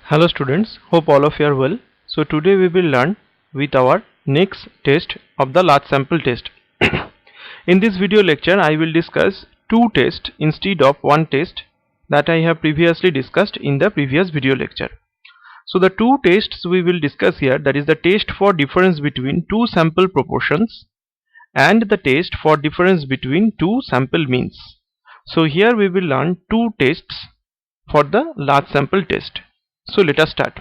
Hello students, hope all of you are well. So today we will learn with our next test of the large sample test. In this video lecture I will discuss two tests instead of one test that I have previously discussed in the previous video lecture. So the two tests we will discuss here, that is the test for difference between two sample proportions and the test for difference between two sample means. So here we will learn two tests for the large sample test. So let us start.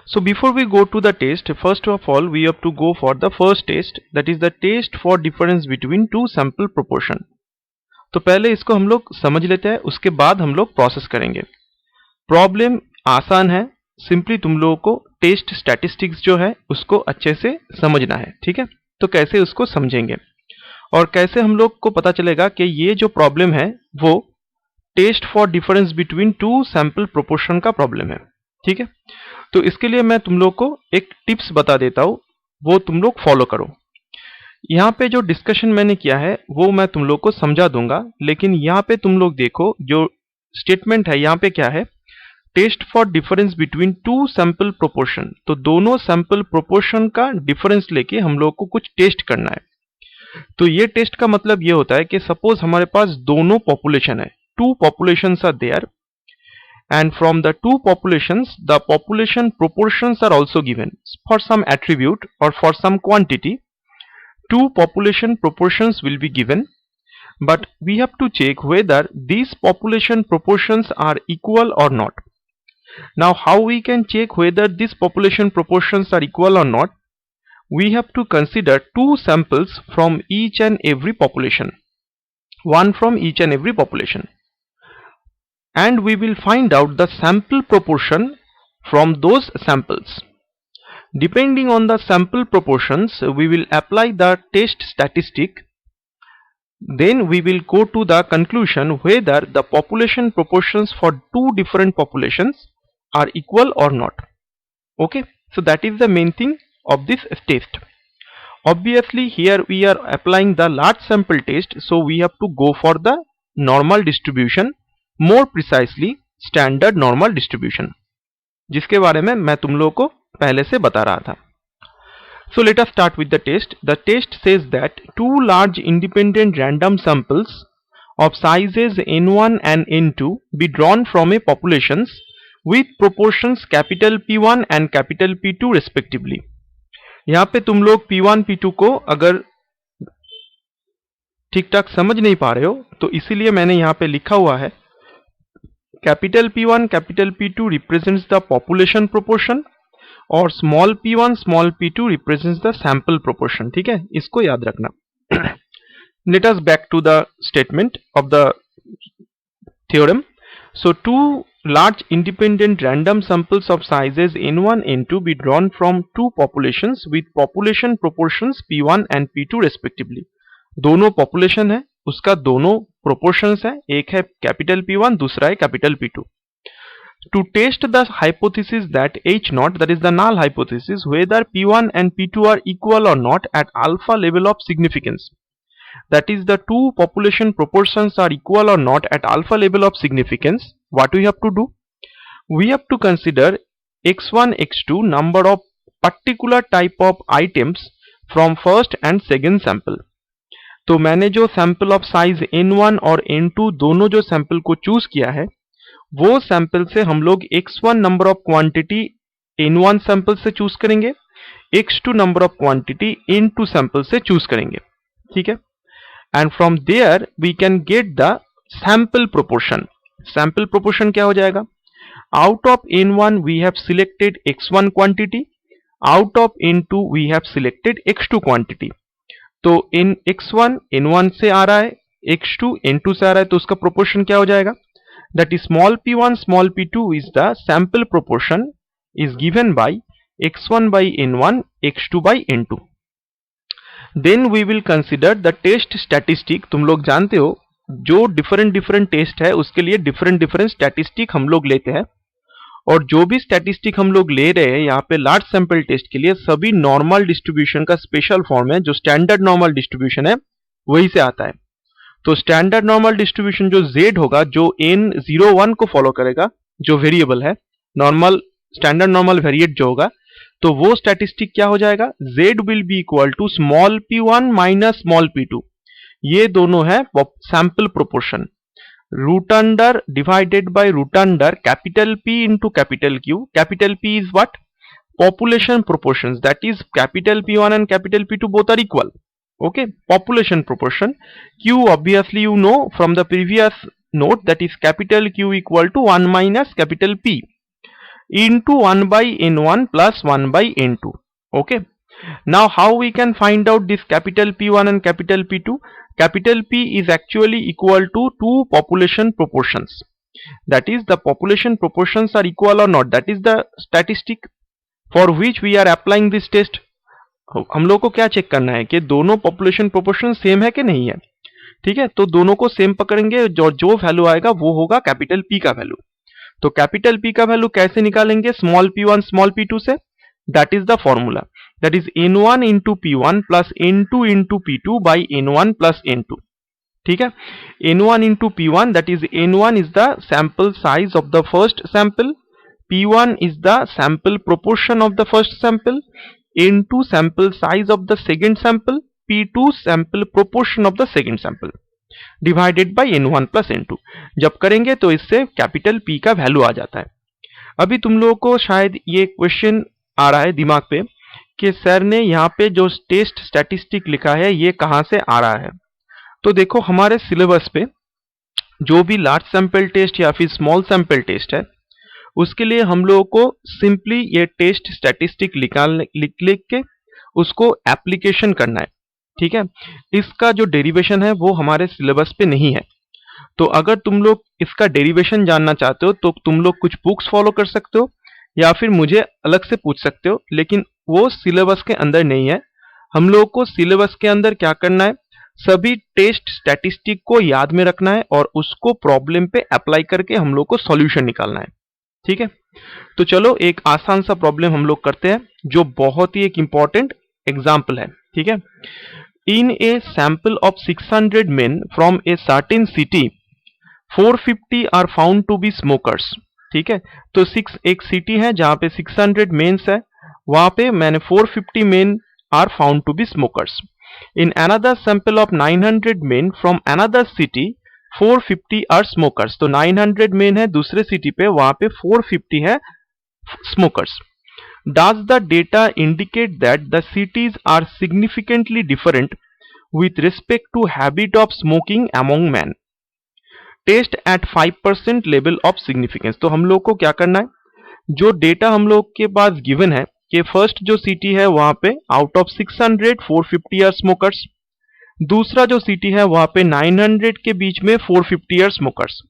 So before we go to the test, first of all we have to go for the first test, that is the test for difference between two sample proportion. तो पहले इसको हम लोग समझ लेते हैं, उसके बाद हम लोग प्रोसेस करेंगे. प्रॉब्लम आसान है, सिंपली तुम लोगों को टेस्ट स्टैटिस्टिक्स जो है उसको अच्छे से समझना है. ठीक है, तो कैसे उसको समझेंगे और कैसे हम लोग को पता चलेगा कि ये जो प्रॉब्लम है वो test for difference between two sample proportion का प्रॉब्लम है. ठीक है, तो इसके लिए मैं तुम लोग को एक टिप्स बता देता हूं, वो तुम लोग फॉलो करो. यहाँ पे जो डिस्कशन मैंने किया है वो मैं तुम लोग को समझा दूंगा, लेकिन यहाँ पे तुम लोग देखो जो स्टेटमेंट है यहाँ पे क्या है, test for difference between two sample proportion. तो दोनों सैंपल प्रोपोर्शन का डिफरेंस लेके हम लोग को कुछ टेस्ट करना है. तो ये टेस्ट का मतलब ये होता है कि सपोज हमारे पास दोनों पॉपुलेशन है, two populations are there, and from the two populations the population proportions are also given for some attribute or for some quantity. Two population proportions will be given, but we have to check whether these population proportions are equal or not. Now how we can check whether these population proportions are equal or not? We have to consider two samples from each and every population, one from each and every population, and we will find out the sample proportion from those samples. Depending on the sample proportions, we will apply the test statistic. Then we will go to the conclusion whether the population proportions for two different populations are equal or not. Okay, so that is the main thing of this test. Obviously here we are applying the large sample test, so we have to go for the normal distribution, more precisely standard normal distribution, जिसके बारे में मैं तुम लोगों को पहले से बता रहा था. So let us start with the test. The test says that two large independent random samples of sizes n1 and n2 be drawn from a populations with proportions capital P1 and capital P2 respectively. यहाँ पे तुम लोग P1 P2 को अगर ठीक ठाक समझ नहीं पा रहे हो तो इसीलिए मैंने यहाँ पे लिखा हुआ है capital P1 capital P2 represents the population proportion और small p1 small p2 represents the sample proportion. ठीक है, इसको याद रखना. Let us back to the statement of the theorem. So two large independent random samples of sizes n1 n2 be drawn from two populations with population proportions p1 and p2 respectively. दोनों population है, उसका दोनों proportions है, एक है capital P1 दूसरा है capital P2. To test the hypothesis that H naught, that is the null hypothesis, whether P1 and P2 are equal or not at alpha level of significance, that is the two population proportions are equal or not at alpha level of significance, what we have to do? We have to consider x1 x2 number of particular type of items from first and second sample. तो मैंने जो sample of size n1 और n2 दोनों जो sample को choose किया है वो सैंपल से हम लोग x1 number of quantity n1 sample से चूज करेंगे, x2 number of quantity n2 sample से चूज करेंगे. ठीक है, and from there we can get the sample proportion. Sample proportion क्या हो जाएगा? Out of n1 we have selected x1 quantity, out of n2 we have selected x2 quantity. तो इन x1 n1 से आ रहा है, x2 n2 से आ रहा है, तो उसका प्रोपोर्शन क्या हो जाएगा? That is small p1 small p2 is the sample proportion is given by x1 by n1 x2 by n2. Then we will consider the test statistic. तुम लोग जानते हो जो डिफरेंट टेस्ट है उसके लिए डिफरेंट स्टैटिस्टिक हम लोग लेते हैं, और जो भी स्टैटिस्टिक हम लोग ले रहे हैं यहाँ पे लार्ज सैंपल टेस्ट के लिए सभी नॉर्मल डिस्ट्रीब्यूशन का स्पेशल फॉर्म है. जो स्टैंडर्ड नॉर्मल डिस्ट्रीब्यूशन है वही से आता है. तो स्टैंडर्ड नॉर्मल डिस्ट्रीब्यूशन जो z होगा, जो n01 को फॉलो करेगा, जो वेरिएबल है नॉर्मल स्टैंडर्ड नॉर्मल वेरिएट जो होगा, तो वो स्टैटिस्टिक क्या हो जाएगा, z will be equal to small p1 minus small p2। ये दोनों है sample proportion, root under divided by root under capital P into capital Q। Capital P is what, population proportions, that is capital P1 and capital P2 both are equal. Okay, population proportion. Q obviously you know from the previous note, that is capital Q equal to 1 minus capital P into 1 by N1 plus 1 by N2. Okay, now how we can find out this capital P1 and capital P2? Capital P is actually equal to two population proportions, that is the population proportions are equal or not, that is the statistic for which we are applying this test। हम लोग को क्या check करना है कि दोनों population proportion same है कि नहीं है। ठीक है, तो दोनों को सेम पकड़ेंगे, जो वैल्यू आएगा वो होगा कैपिटल P का वैल्यू। तो कैपिटल P का वैल्यू कैसे निकालेंगे, स्मॉल p1 स्मॉल p2 से, that is the formula, that is n1 into p1 plus n2 into p2 by n1 plus n2। ठीक है, n1 into p1, that is n1 is the sample size of the first sample, P1 is the sample proportion of the first sample, N2 sample size of the second sample, P2 sample proportion of the second sample, divided by N1 plus N2। जब करेंगे तो इससे capital P का value आ जाता है। अभी तुम लोगों को शायद ये क्वेश्चन आ रहा है दिमाग पे कि सर ने यहाँ पे जो टेस्ट स्टैटिस्टिक लिखा है ये कहाँ से आ रहा है। तो देखो हमारे सिलेबस पे जो भी लार्ज सैंपल टेस्ट या फिर स्मॉल सैंपल टेस्ट है, उसके लिए हम लोगों को सिंपली ये टेस्ट स्टैटिस्टिक लिख के उसको एप्लीकेशन करना है। ठीक है, इसका जो डेरिवेशन है वो हमारे सिलेबस पे नहीं है। तो अगर तुम लोग इसका डेरिवेशन जानना चाहते हो तो तुम लोग कुछ बुक्स फॉलो कर सकते हो या फिर मुझे अलग से पूछ सकते हो, लेकिन वो सिलेबस के अंदर नहीं है। हम लोग को सिलेबस के अंदर क्या करना है, सभी टेस्ट स्टैटिस्टिक को याद में रखना है और उसको प्रॉब्लम पे अप्लाई करके हम लोग को सॉल्यूशन निकालना है। ठीक है, तो चलो एक आसान सा प्रॉब्लम हम लोग करते हैं जो बहुत ही एक इंपॉर्टेंट एग्जाम्पल है। ठीक है, in a sample of 600 men from a certain city 450 are found to be smokers. ठीक है, तो एक सिटी है जहां पे 600 मेन्स है, वहां पे मैंने 450 men are found to be smokers. In another sample of 900 men from another city 450 are smokers. तो 900 मेन है दूसरे सिटी पे, वहां पे 450 है smokers. Does the data indicate that the cities are significantly different with respect to habit of smoking among man, test at 5% level of significance. तो हम लोग को क्या करना है, जो डेटा हम लोग के पास गिवन है कि फर्स्ट जो सिटी है वहां पे आउट ऑफ 600 450 आर स्मोकर्स, दूसरा जो सिटी है वहां पे 900 के बीच में 450 आर स्मोकर्स।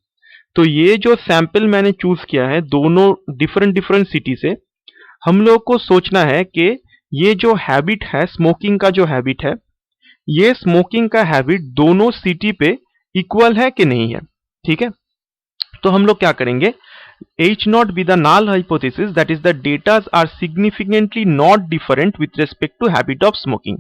तो ये जो सैंपल मैंने चूज किया है दोनों डिफरेंट सिटी से, हम लोग को सोचना है कि ये जो हैबिट है स्मोकिंग का, जो हैबिट है, ये स्मोकिंग का हैबिट दोनों सिटी पे इक्वल है कि नहीं है। ठीक है, तो हम लोग क्या करेंगे, H not be the null hypothesis, that is the data are significantly not different with respect to habit of smoking.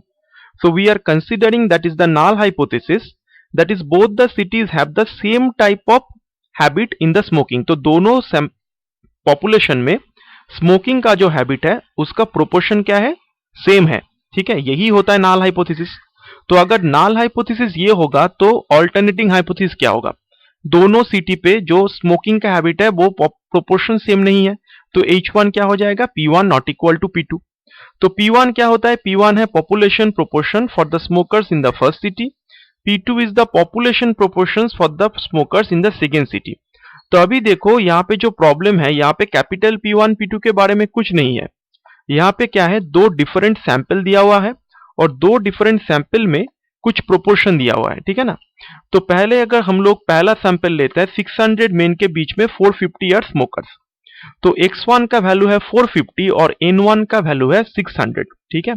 So we are considering that is the null hypothesis, that is both the cities have the same type of habit in the smoking। तो दोनों population में smoking का जो habit है उसका proportion क्या है, same है। ठीक है, यही होता है नल हाइपोथेसिस। तो अगर नल हाइपोथेसिस ये होगा तो ऑल्टरनेटिंग हाइपोथेसिस क्या होगा, दोनों सिटी पे जो स्मोकिंग का हैबिट है वो प्रोपोर्शन सेम नहीं है, तो H1 क्या हो जाएगा, P1 not equal to P2। तो P1 क्या होता है, P1 है population proportion for the smokers in the first city, P2 is the population proportion for the smokers in the second city. तो अभी देखो यहाँ पे जो प्रॉब्लम है, यहाँ पे कैपिटल P1 P2 के बारे में कुछ नहीं है, यहाँ पे क्या है, दो डिफरेंट सैंपल दिया हुआ है और दो डिफरेंट सैंपल में कुछ प्रोपोर्शन दिया हुआ है। ठीक है ना, तो पहले अगर हम लोग पहला सैंपल लेते हैं 600 मेन के बीच में 450 आर स्मोकर्स, तो x1 का वैल्यू है 450 और n1 का वैल्यू है 600। ठीक है,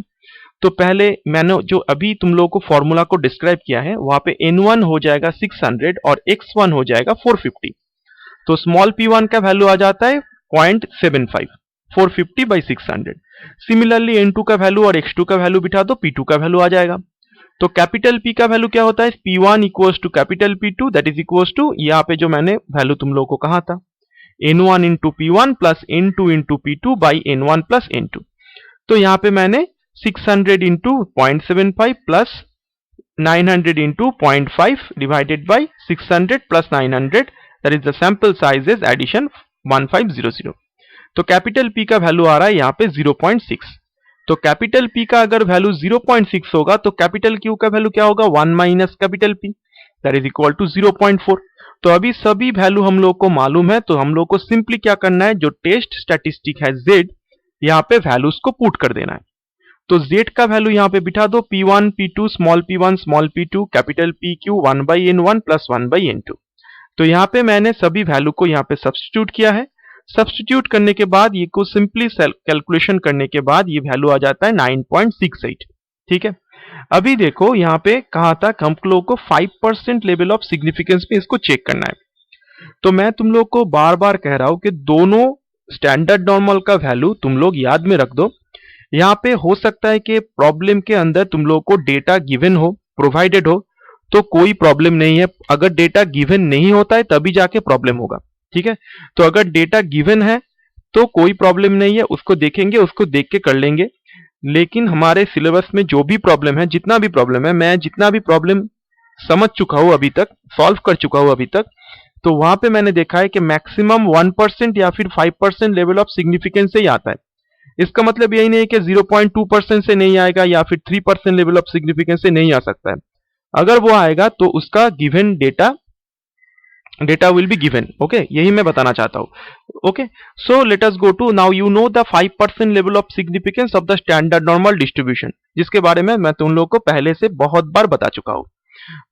तो पहले मैंने जो अभी तुम लोगों को फॉर्मूला को डिस्क्राइब किया है वहां पे n1 हो जाएगा 600 और x1 हो जाएगा 450। तो स्मॉल p1 का वैल्यू आ जाता है 0.75, 450 by 600। सिमिलरली n2 का वैल्यू और x2 का वैल्यू बिठा दो, p2 का वैल्यू आ जाएगा। तो कैपिटल P का वैल्यू क्या होता है, P1 equals to capital P2, that is equals to यहाँ पे जो मैंने वैल्यू तुम लोगों को कहा था n1 into P1 plus n2 into P2 by n1 plus n2। तो यहाँ पे मैंने 600 into 0.75 plus 900 into 0.5 divided by 600 plus 900, that is the sample size is addition 1500। तो कैपिटल P का वैल्यू आ रहा है यहाँ पे 0.6। तो कैपिटल P का अगर वैल्यू 0.6 होगा तो कैपिटल Q का वैल्यू क्या होगा, 1 minus capital P, that is equal to 0.4। तो अभी सभी वैल्यू हम लोग को मालूम है, तो हम लोग को सिंपली क्या करना है, जो टेस्ट स्टैटिस्टिक है Z, यहाँ पे वैल्यूज को पुट कर देना है। तो Z का वैल्यू यहाँ पे बिठा दो, P1 P2 small p1 small p2 capital PQ 1 by n1 plus 1 by n2। तो यहाँ पे मैंने सभी वैल्यू को यहाँ पे सब्स्टिट्यूट किया है। सब्स्टिट्यूट करने के बाद ये को सिंपली कैलकुलेशन करने के बाद ये वैल्यू आ जाता है 9.68। ठीक है, अभी देखो यहाँ पे कहा था हम लोग को 5% लेवल ऑफ सिग्निफिकेंस पे इसको चेक करना है। तो मैं तुम लोग को बार बार कह रहा हूं कि दोनों स्टैंडर्ड नॉर्मल का वैल्यू तुम लोग याद में रख दो। यहाँ पे हो सकता है कि प्रॉब्लम के अंदर तुम लोग को डेटा गिवन हो, प्रोवाइडेड हो, तो कोई प्रॉब्लम नहीं है। अगर डेटा गिवन नहीं होता है तभी जाके प्रॉब्लम होगा। ठीक है, तो अगर डेटा गिवन है तो कोई प्रॉब्लम नहीं है, उसको देखेंगे, उसको देख के कर लेंगे। लेकिन हमारे सिलेबस में जो भी प्रॉब्लम है, जितना भी प्रॉब्लम है, मैं जितना भी प्रॉब्लम समझ चुका हूं अभी तक, सॉल्व कर चुका हूं अभी तक, तो वहां पे मैंने देखा है कि मैक्सिमम 1% या फिर 5% लेवल ऑफ सिग्निफिकेंस से ही आता है। इसका मतलब यही नहीं है कि 0.2% से नहीं आएगा या फिर 3% लेवल ऑफ सिग्निफिकेंस से नहीं आ सकता है। अगर वो आएगा तो उसका given data will be given. Okay, यही मैं बताना चाहता हूं। Okay, so let us go to now, you know the 5% level of significance of the standard normal distribution, जिसके बारे में मैं तुम लोग को पहले से बहुत बार बता चुका हूं।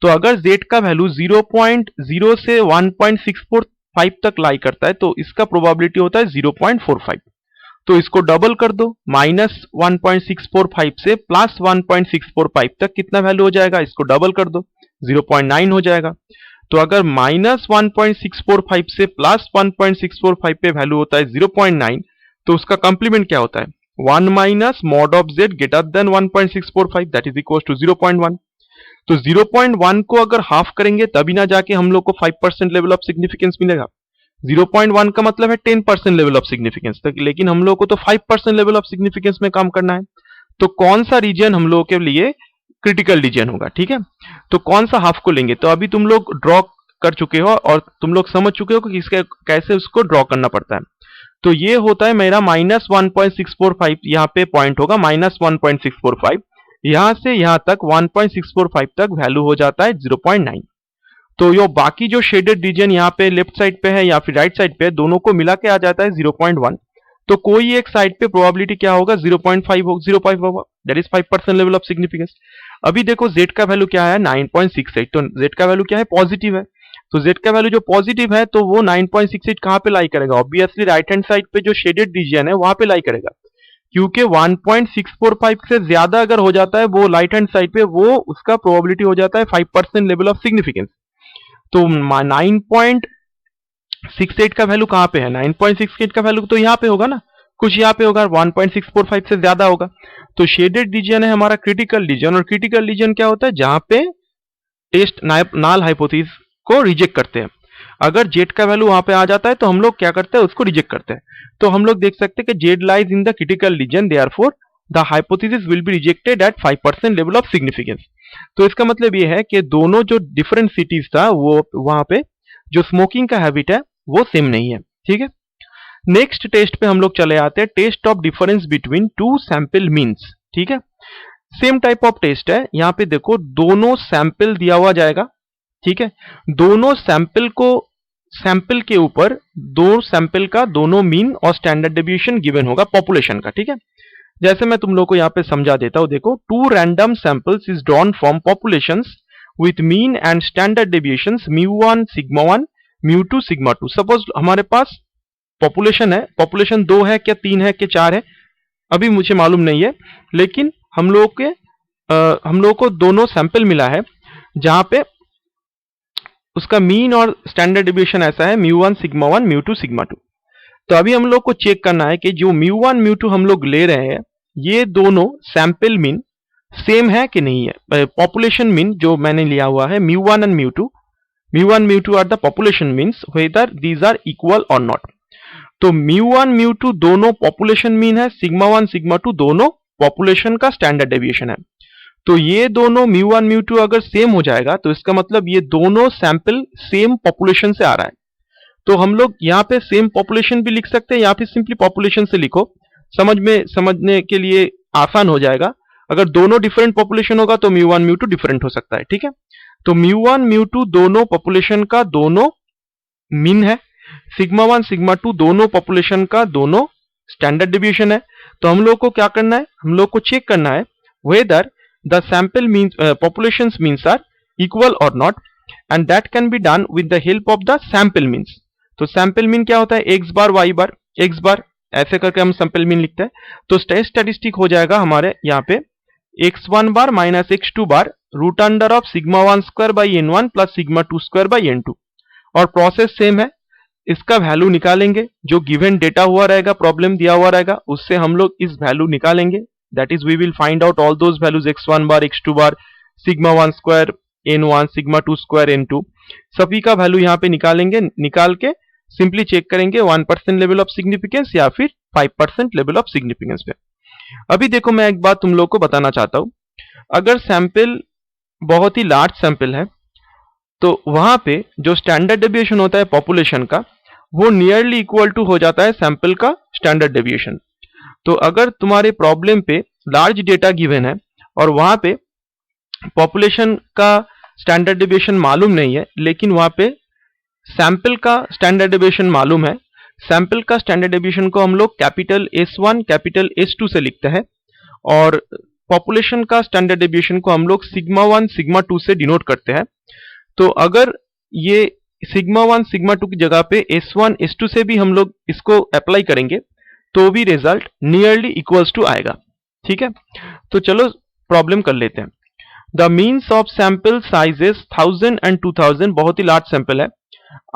तो अगर z का वैल्यू 0.0 से 1.645 तक लाई करता है तो इसका प्रोबेबिलिटी होता है 0.45। तो इसको डबल कर दो, माइनस 1.645 से प्लस 1.645 तक कितना वैल्यू हो जाएगा, इसको डबल कर दो, 0.9 हो जाएगा। तो अगर माइनस 1.645 से प्लस 1.645 पे वैल्यू होता है 0.9, तो उसका कंप्लीमेंट क्या होता है, 1 minus mod of z greater than 1.645, that is equal to 0.1। तो 0.1 को अगर हाफ करेंगे तभी ना जाके हम लोग को 5% लेवल ऑफ सिग्निफिकेंस मिलेगा। 0.1 का मतलब है 10% लेवल ऑफ सिग्निफिकेंस तक, लेकिन हम लोग को तो 5% लेवल ऑफ सिग्निफिकेंस में काम करना है। तो कौन सा रीजन हम लोग के लिए क्रिटिकल रीजन होगा, ठीक है, तो कौन सा हाफ को लेंगे। तो अभी तुम लोग ड्रॉ कर चुके हो और तुम लोग समझ चुके हो कि इसके कैसे उसको ड्रॉ करना पड़ता है। तो ये होता है मेरा माइनस 1.645, यहाँ पे पॉइंट होगा माइनस 1.645, यहां से यहां तक 1.645 तक वैल्यू हो जाता है 0.9। तो यो बाकी जो शेडेड रीजन यहाँ पे लेफ्ट साइड पे है या फिर राइट साइड पे है, दोनों को मिला के आ जाता है 0.1। तो कोई एक साइड पे प्रोबेबिलिटी क्या होगा, 0.5 होगा, that is 5% level of significance. अभी देखो z का वैल्यू क्या है, 9.68। तो z का वैल्यू क्या है, पॉजिटिव है। तो z का वैल्यू जो पॉजिटिव है तो वो 9.68 कहां पे लाई करेगा, ऑब्वियसली राइट हैंड साइड पे जो शेडेड रीजन है वहां पे लाई करेगा, क्योंकि 1.645 से ज्यादा अगर हो जाता है वो राइट हैंड साइड पे, वो उसका प्रोबेबिलिटी हो जाता है 5% लेवल ऑफ सिग्निफिकेंस। तो 9.68 का वैल्यू कहां पे है, 9.68 का वैल्यू तो यहाँ पे होगा ना, कुछ यहाँ पे होगा, 1.645 से ज्यादा होगा। तो शेडेड रीजन है हमारा क्रिटिकल रीजन, और क्रिटिकल रीजन क्या होता है, जहां पे टेस्ट नाल हाइपोथेसिस को रिजेक्ट करते हैं। अगर जेड का वैल्यू वहां पे आ जाता है तो हम लोग क्या करते हैं, उसको रिजेक्ट करते हैं। तो हम लोग देख सकते हैं कि Z lies in the critical region, therefore the hypothesis will be rejected at 5% level of significance. तो इसका मतलब ये है कि दोनों जो डिफरेंट सिटीज था वो वहां पे जो स्मोकिंग का हैबिट है वो सेम नहीं है। ठीक है, नेक्स्ट टेस्ट पे हम लोग चले आते हैं, test of difference between two sample means. ठीक है, सेम टाइप ऑफ टेस्ट है। यहाँ पे देखो दोनों सैंपल दिया हुआ जाएगा। ठीक है, दोनों सैंपल के ऊपर दो सैंपल का दोनों मीन और स्टैंडर्ड डेविएशन गिवन होगा पॉपुलेशन का। ठीक है, जैसे मैं तुम लोग को यहाँ पे समझा देता हूं, देखो two random samples is drawn from populations with mean and standard deviations μ1 σ1 μ2 σ2। Suppose हमारे पास पॉपुलेशन है, पॉपुलेशन 2 है क्या 3 है क्या 4 है, अभी मुझे मालूम नहीं है, लेकिन हम लोग को दोनों सैंपल मिला है जहां पे उसका मीन और स्टैंडर्ड डेविएशन ऐसा है μ1 σ1 μ2 σ2। तो अभी हम लोग को चेक करना है कि जो μ1 μ2 हम लोग ले रहे हैं ये दोनों सैंपल मीन सेम है कि नहीं है। पॉपुलेशन मीन जो मैंने लिया हुआ है μ1 and μ2 are the population means whether these are equal और नॉट। तो μ1 μ2 दोनों पॉपुलेशन मीन है, सिग्मा 1 सिग्मा 2 दोनों पॉपुलेशन का स्टैंडर्ड डेविएशन है। तो ये दोनों μ1 μ2 अगर सेम हो जाएगा तो इसका मतलब ये दोनों सैंपल सेम पॉपुलेशन से आ रहा है। तो हम लोग यहाँ पे सेम पॉपुलेशन भी लिख सकते हैं या फिर सिंपली पॉपुलेशन से लिखो, समझने के लिए आसान हो जाएगा। अगर दोनों डिफरेंट पॉपुलेशन होगा तो μ1 μ2 डिफरेंट हो सकता है, ठीक है। तो μ1 μ2 दोनों पॉपुलेशन का दोनों मीन है, सिग्मा 1 सिग्मा 2 दोनों पॉपुलेशन का दोनों स्टैंडर्ड डेविएशन है। तो हम लोग को क्या करना है, हम लोग को चेक करना है whether the sample means populations means are equal और not, and that can be done with the help of the sample means. तो सैंपल मीन क्या होता है, X bar Y bar X bar, ऐसे करके हम सैंपल मीन लिखते हैं। तो स्टैटिस्टिक हो जाएगा हमारे यहाँ पे x1 bar minus x2 bar root under of sigma 1 square by n1 plus sigma 2 square by n2। और प्रोसेस सेम है, इसका वैल्यू निकालेंगे, जो गिवन डेटा हुआ रहेगा, प्रॉब्लम दिया हुआ रहेगा, उससे हम लोग इस वैल्यू निकालेंगे। That is we will find out all those values x1 bar x2 bar sigma 1 square n1 sigma 2 square n2, सभी का वैल्यू यहाँ पे निकालेंगे। निकाल के सिंपली चेक करेंगे 1% लेवल ऑफ सिग्निफिकेंस या फिर 5% लेवल ऑफ सिग्निफिकेंस पे। अभी देखो मैं एक बात तुम लोग को बताना चाहता हूं, अगर सैंपल बहुत ही लार्ज सैंपल है तो वहां पे जो स्टैंडर्ड डेविएशन होता है पॉपुलेशन का वो नियरली इक्वल टू हो जाता है सैंपल का स्टैंडर्ड डेविएशन। तो अगर तुम्हारे प्रॉब्लम पे लार्ज डेटा गिवन है और वहां पे पॉपुलेशन का स्टैंडर्ड डेविएशन मालूम नहीं है, लेकिन वहां पे सैंपल का स्टैंडर्ड डेविएशन मालूम है, सैंपल का स्टैंडर्ड डेविएशन को हम लोग कैपिटल S1 कैपिटल S2 से लिखते हैं और पॉपुलेशन का स्टैंडर्ड डेविएशन को हम लोग सिग्मा 1 सिग्मा 2 से डिनोट करते हैं। तो अगर ये सिग्मा 1 सिग्मा 2 की जगह पे S1 S2 से भी हम लोग इसको अप्लाई करेंगे तो भी रिजल्ट नियरली इक्वल्स टू आएगा, ठीक है। तो चलो प्रॉब्लम कर लेते हैं। The means of sample sizes 1000 and 2000, बहुत ही लार्ज सैंपल है,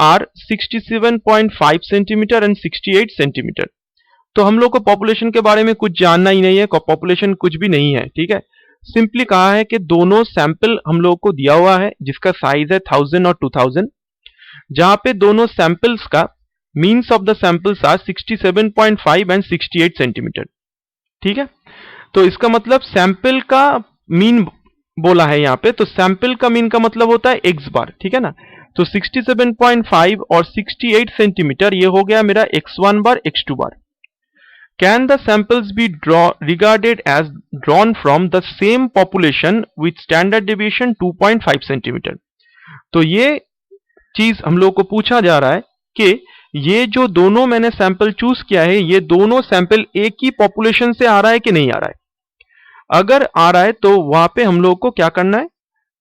आर 67.5 सेंटीमीटर एंड 68 सेंटीमीटर। तो हम लोग को पॉपुलेशन के बारे में कुछ जानना ही नहीं है, पॉपुलेशन कुछ भी नहीं है, ठीक है। सिंपली कहा है कि दोनों सैंपल हम लोग को दिया हुआ है जिसका साइज है 1000 और 2000, जहां पे दोनों सैंपल्स का means of the samples are 67.5 and 68 centimetre, ठीक है। तो इसका मतलब सैंपल का मीन बोला है यहाँ पे, तो सैंपल का मीन का मतलब होता है x बार, ठीक है ना। तो 67.5 और 68 सेंटीमीटर ये हो गया मेरा x1 bar x2 bar. Can the samples be regarded as drawn from the same population with standard deviation 2.5 centimetre. तो ये चीज हम लोग को पूछा जा रहा है कि ये जो दोनों मैंने सैंपल चूज किया है ये दोनों सैंपल एक ही पॉपुलेशन से आ रहा है कि नहीं आ रहा है। अगर आ रहा है तो वहां पे हम लोग को क्या करना है,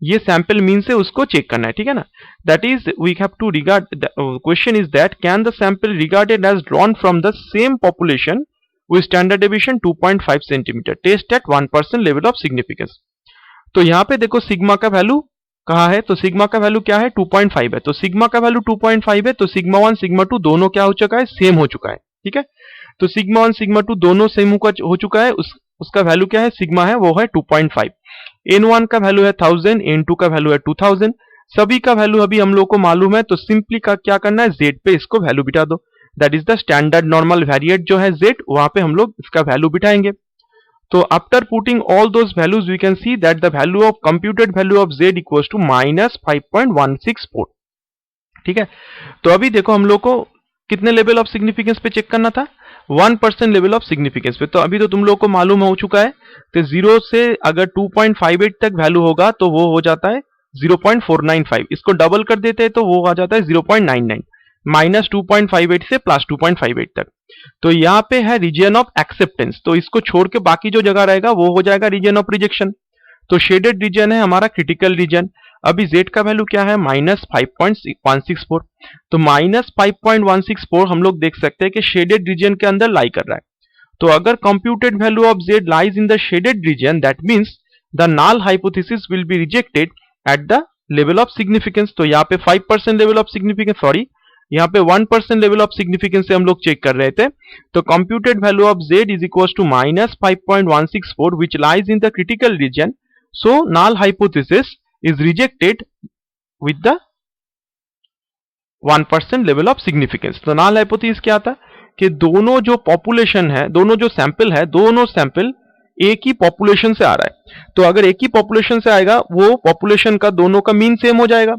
ये सैंपल मीन से उसको चेक करना है, ठीक है ना। That is we have to regard, question is that can the sample regarded as drawn from the same population with standard deviation 2.5 centimetre, test at 1% level of significance. तो यहाँ पे देखो सिग्मा का वैल्यू कहा है, तो सिग्मा का value क्या है 2.5 है, तो सिग्मा का वैल्यू 2.5 है, तो सिग्मा 1 सिग्मा 2 दोनों क्या हो चुका है, सेम हो चुका है, ठीक है। तो सिग्मा 1 सिग्मा 2 दोनों सेम हो चुका है, उसका वैल्यू क्या है, सिग्मा है वो है 2.5। n1 का वैल्यू है 1000, n2 का वैल्यू है 2000, सभी का वैल्यू अभी हम लोग को मालूम है, तो सिंपली क्या करना है, z पे इसको वैल्यू बिठा दो। That is the standard normal variate जो है z, वहां पे हम लोग इसका वैल्यू बिठाएंगे। तो after putting all those values we can see that the value of computed value of z equals to -5.164, ठीक है। तो अभी देखो हम लोग को कितने लेवल ऑफ सिग्निफिकेंस पे चेक करना था, 1% लेवल ऑफ सिग्निफिकेंस पे। तो अभी तो तुम लोग को मालूम हो चुका है कि 0 से अगर 2.58 तक वैल्यू होगा तो वो हो जाता है 0.495, इसको डबल कर देते हैं तो वो आ जाता है 0.99, माइनस 2.58 से प्लस 2.58 तक। तो यहाँ पे है रीजन ऑफ एक्सेप्टेंस, तो इसको छोड़ के बाकी जो जगह रहेगा वो हो जाएगा रीजन ऑफ रिजेक्शन। तो शेडेड रीजन है हमारा क्रिटिकल रीजन। अभी z का वैल्यू क्या है, -5.164, तो -5.164 हम लोग देख सकते हैं कि शेडेड रीजन के अंदर लाई कर रहा है। तो अगर computed value of z lies in the shaded region, that means the null hypothesis will be rejected at the level of significance. तो यहाँ पे 5% लेवल ऑफ सिग्निफिकेंस, सॉरी यहाँ पे 1% लेवल ऑफ सिग्निफिकेंस से हम लोग चेक कर रहे थे। तो computed value of z is equal to -5.164 which lies in the critical region, so null hypothesis is rejected with the 1% level of significance। तो null hypothesis क्या था कि दोनों जो पॉपुलेशन है, दोनों जो सैंपल है, दोनों सैंपल एक ही पॉपुलेशन से आ रहा है। तो अगर एक ही पॉपुलेशन से आएगा, वो पॉपुलेशन का दोनों का मीन सेम हो जाएगा।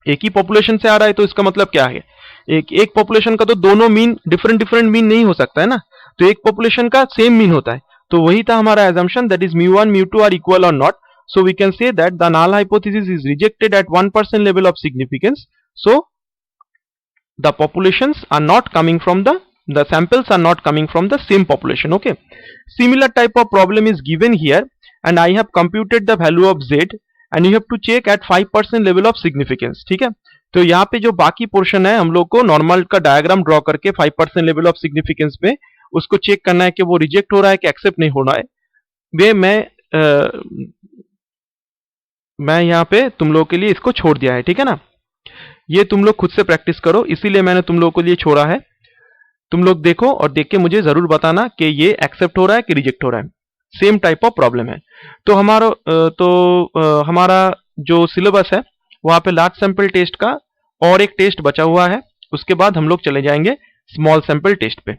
एक ही पॉपुलेशन से आ रहा है तो इसका मतलब क्या है, एक पॉपुलेशन का तो दोनों मीन डिफरेंट मीन नहीं हो सकता है ना, तो एक पॉपुलेशन का सेम मीन होता है। तो वही था हमारा assumption, that is mu1 mu2 are equal or not. So we can say that the null hypothesis is rejected at 1% level of significance. So the populations are not coming from the samples are not coming from the same population. Okay, similar type of problem is given here, and I have computed the value of z, and you have to check at 5% level of significance. ठीक है, तो यहाँ पे जो बाकी portion है हम लोग को नॉर्मल का डायग्राम ड्रॉ करके 5% लेवल ऑफ सिग्निफिकेंस पे उसको चेक करना है कि वो रिजेक्ट हो रहा है कि एक्सेप्ट नहीं हो रहा है। वे मैं यहाँ पे तुम लोगों के लिए इसको छोड़ दिया है, ठीक है ना। ये तुम लोग खुद से प्रैक्टिस करो, इसीलिए मैंने तुम लोगों के लिए छोड़ा है। तुम लोग देखो और देख के मुझे जरूर बताना कि ये एक्सेप्ट हो रहा है कि रिजेक्ट हो रहा है। सेम टाइप ऑफ प्रॉब्लम है। तो हमारा जो सिलेबस है वहां पे लार्ज सैंपल टेस्ट का और एक टेस्ट बचा हुआ है, उसके बाद हम लोग चले जाएंगे स्मॉल सैंपल टेस्ट पे।